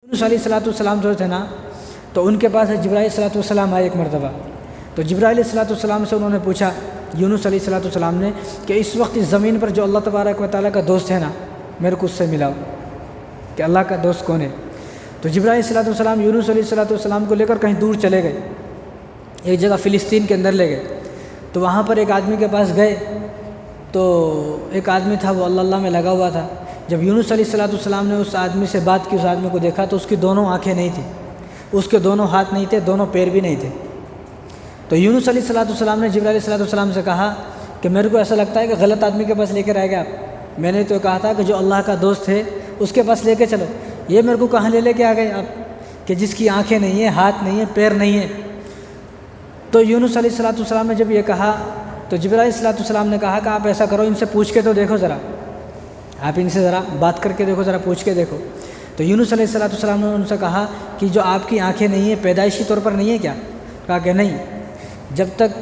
یونس علیہ السلام جو تھے نا، تو ان کے پاس جبرائیل علیہ السلام آئے ایک مرتبہ. تو جبرائیل علیہ السلام سے انہوں نے پوچھا یونس علیہ السلام نے کہ اس وقت اس زمین پر جو اللہ تبارک و تعالیٰ کا دوست ہے نا، میرے کو اس سے ملاؤ کہ اللہ کا دوست کون ہے. تو جبرائیل علیہ السلام یونس علیہ السلام کو لے کر کہیں دور چلے گئے، ایک جگہ فلسطین کے اندر لے گئے. تو وہاں پر ایک آدمی کے پاس گئے، تو ایک آدمی تھا وہ اللہ میں لگا ہوا تھا. جب یونس علیہ السلام نے اس آدمی سے بات کی، اس آدمی کو دیکھا تو اس کی دونوں آنکھیں نہیں تھیں، اس کے دونوں ہاتھ نہیں تھے، دونوں پیر بھی نہیں تھے. تو یونس علیہ السلام نے جبرائیل علیہ السلام سے کہا کہ میرے کو ایسا لگتا ہے کہ غلط آدمی کے پاس لے کے رہ گئے آپ. میں نے تو کہا تھا کہ جو اللہ کا دوست ہے اس کے پاس لے کے چلو، یہ میرے کو کہاں لے کے آ گئے آپ کہ جس کی آنکھیں نہیں ہیں، ہاتھ نہیں ہیں، پیر نہیں ہیں. تو یونس علیہ السلام نے جب یہ کہا تو جبرائیل علیہ السلام نے کہا کہ آپ ایسا کرو، ان سے پوچھ کے تو دیکھو ذرا، آپ ان سے ذرا بات کر کے دیکھو، ذرا پوچھ کے دیکھو. تو یونس علیہ السلام نے ان سے کہا کہ جو آپ کی آنکھیں نہیں ہیں پیدائشی طور پر نہیں ہے کیا؟ کہا کہ نہیں، جب تک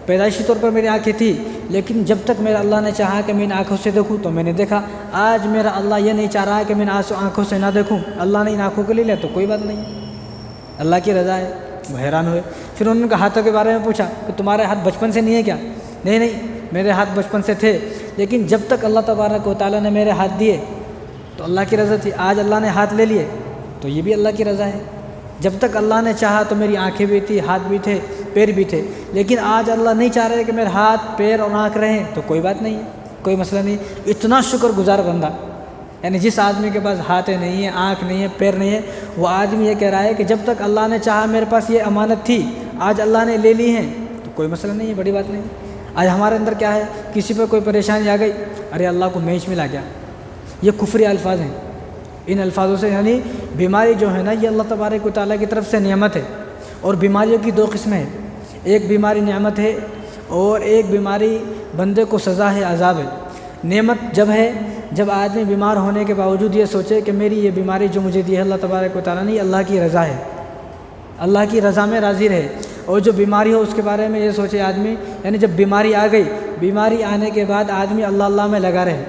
پیدائشی طور پر میری آنکھیں تھی، لیکن جب تک میرا اللہ نے چاہا کہ میں ان آنکھوں سے دیکھوں تو میں نے دیکھا. آج میرا اللہ یہ نہیں چاہ رہا ہے کہ میں ان آنکھوں سے نہ دیکھوں، اللہ نے ان آنکھوں کو لے لیا تو کوئی بات نہیں، اللہ کی رضا ہے. وہ حیران ہوئے. پھر انہوں نے ہاتھوں کے بارے میں پوچھا کہ تمہارے ہاتھ بچپن سے نہیں ہے کیا؟ نہیں، میرے ہاتھ بچپن سے تھے، لیکن جب تک اللہ تبارک و تعالیٰ نے میرے ہاتھ دیے تو اللہ کی رضا تھی. آج اللہ نے ہاتھ لے لیے تو یہ بھی اللہ کی رضا ہے. جب تک اللہ نے چاہا تو میری آنکھیں بھی تھی، ہاتھ بھی تھے، پیر بھی تھے، لیکن آج اللہ نہیں چاہ رہے کہ میرے ہاتھ، پیر اور آنکھ رہیں تو کوئی بات نہیں ہے، کوئی مسئلہ نہیں. اتنا شکر گزار بندہ، یعنی جس آدمی کے پاس ہاتھیں نہیں ہیں، آنکھ نہیں ہے، پیر نہیں ہے، وہ آدمی یہ کہہ رہا ہے کہ جب تک اللہ نے چاہا میرے پاس یہ امانت تھی، آج اللہ نے لے لی ہیں تو کوئی مسئلہ نہیں ہے، بڑی بات نہیں. آج ہمارے اندر کیا ہے، کسی پہ کوئی پریشانی آ گئی، ارے اللہ کو میچ ملا گیا، یہ کفری الفاظ ہیں. ان الفاظوں سے یعنی بیماری جو ہے نا، یہ اللہ تبارک و تعالیٰ کی طرف سے نعمت ہے. اور بیماریوں کی دو قسمیں ہیں، ایک بیماری نعمت ہے اور ایک بیماری بندے کو سزا ہے، عذاب ہے. نعمت جب ہے جب آدمی بیمار ہونے کے باوجود یہ سوچے کہ میری یہ بیماری جو مجھے دی ہے اللہ تبارک و تعالیٰ نے، یہ اللہ کی رضا ہے، اللہ کی رضا میں راضی رہے. اور جو بیماری ہو اس کے بارے میں یہ سوچے آدمی، یعنی جب بیماری آ گئی، بیماری آنے کے بعد آدمی اللہ میں لگا رہے،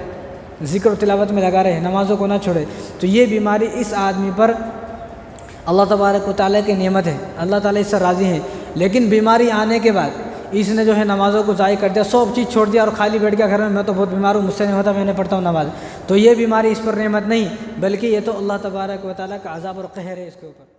ذکر و تلاوت میں لگا رہے، نمازوں کو نہ چھوڑے، تو یہ بیماری اس آدمی پر اللہ تبارک و تعالیٰ کی نعمت ہے، اللہ تعالیٰ اس سے راضی ہیں. لیکن بیماری آنے کے بعد اس نے جو ہے نمازوں کو ضائع کر دیا، سب چیز چھوڑ دیا اور خالی بیٹھ گیا گھر میں تو بہت بیمار ہوں، مجھ سے نہیں ہوتا، میں نے پڑھتا ہوں نماز، تو یہ بیماری اس پر نعمت نہیں، بلکہ یہ تو اللہ تبارک و تعالیٰ کا عذاب اور قہر ہے اس کے اوپر.